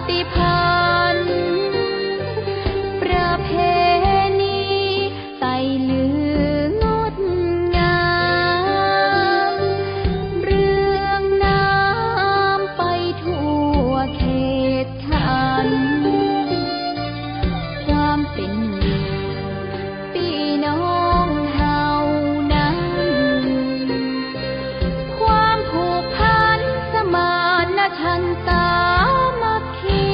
ติพันธ์ประเพณีไต่ลืองดงามเรื่องน้ำไปทั่วเขตขันธ์ความเป็นอยู่พี่น้องเฮานั้นความผูกพันสมานฉันท์สามัคคี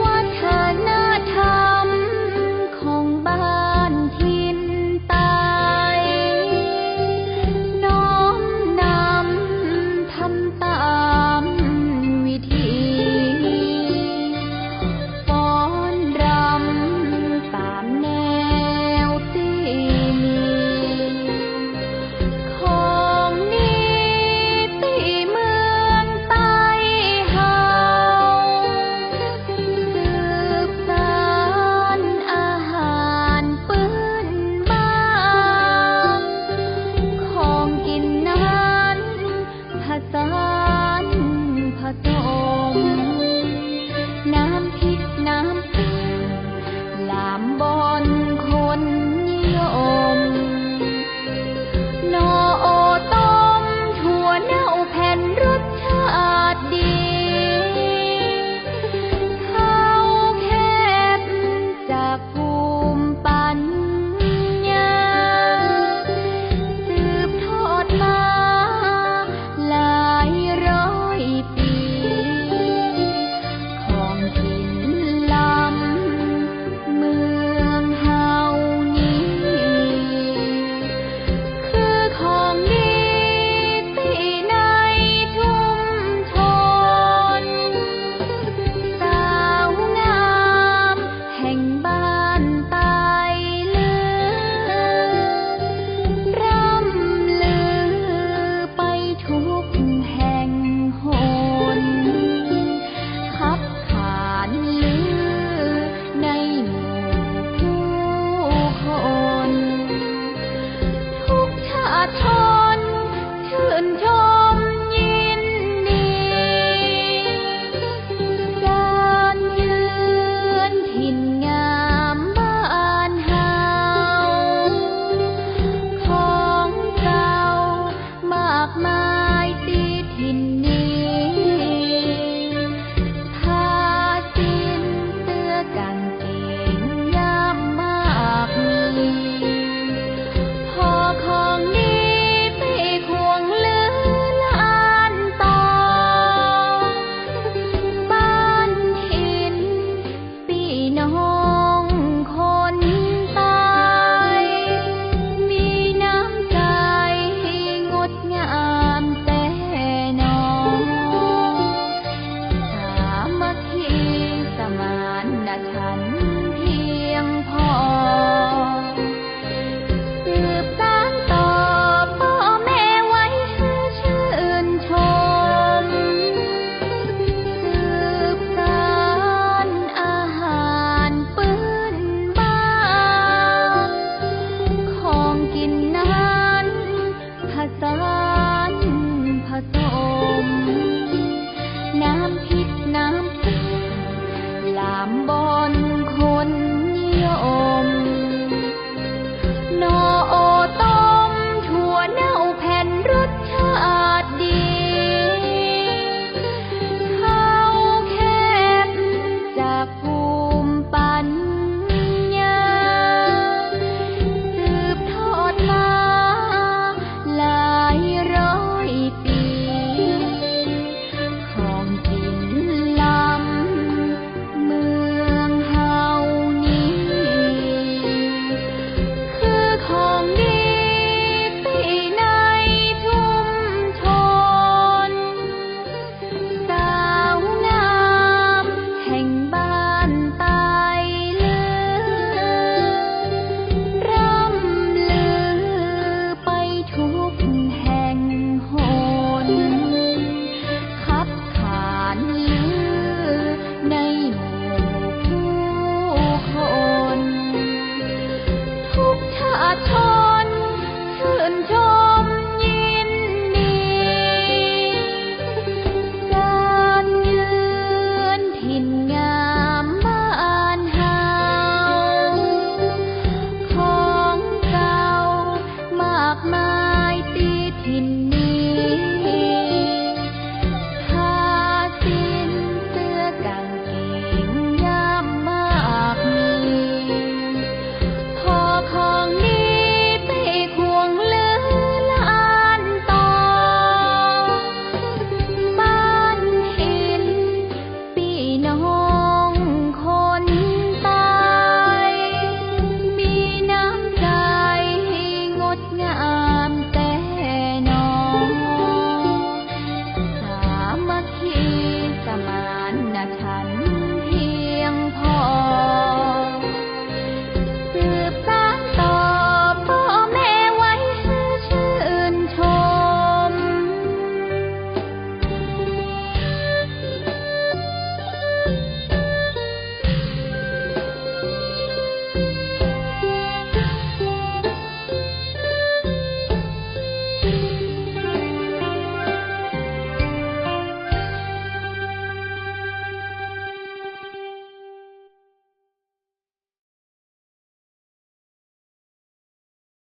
วัฒนธรรมของบ้านถิ่นใต้น้อมนำทำตามวิถีฟ้อนรำตามแนวตีมีของดีตีเมืองใต้เฮาสืบสานอาหารพื้นบ้านของกินนั้นผสานผสมน้ำพริกน้ำปิ่งลามบอนคนนิยมโนโอต้มถั่วเน่าแผ่นรสชาติดีข้าวแคบจากภูมิปัญญาสืบทอดมาหลายร้อยปีของถิ่นลำเมืองเฮานี้คือของดีตีในชุมชนสาวงามแห่งบ้านใต้ลือร่ำลือไปทุกแห่งหนขับขานลือในหมู่ผู้คนทุกชาติชนชื่นชมยินดีการเยือนถิ่นงามบ้านเฮาของเก่ามากมายตีถิ่นนี้ผ้าสิ้นเสื้อกางเกงยามมากมีพอของดีไปควงลือล้านต่อบ้านถิ่นพี่น้องคนใต้มีน้ำใจงดงามแต่น้องสามัคคีสมานฉันท์เพียงพอสืบสานต่อพ่อแม่ไว้ให้ชื่นชมสืบสานอาหารพื้นบ้านของกินนั้นผสานผสมน้ำพริกน้ำปิ่งลามบอนคนนิยม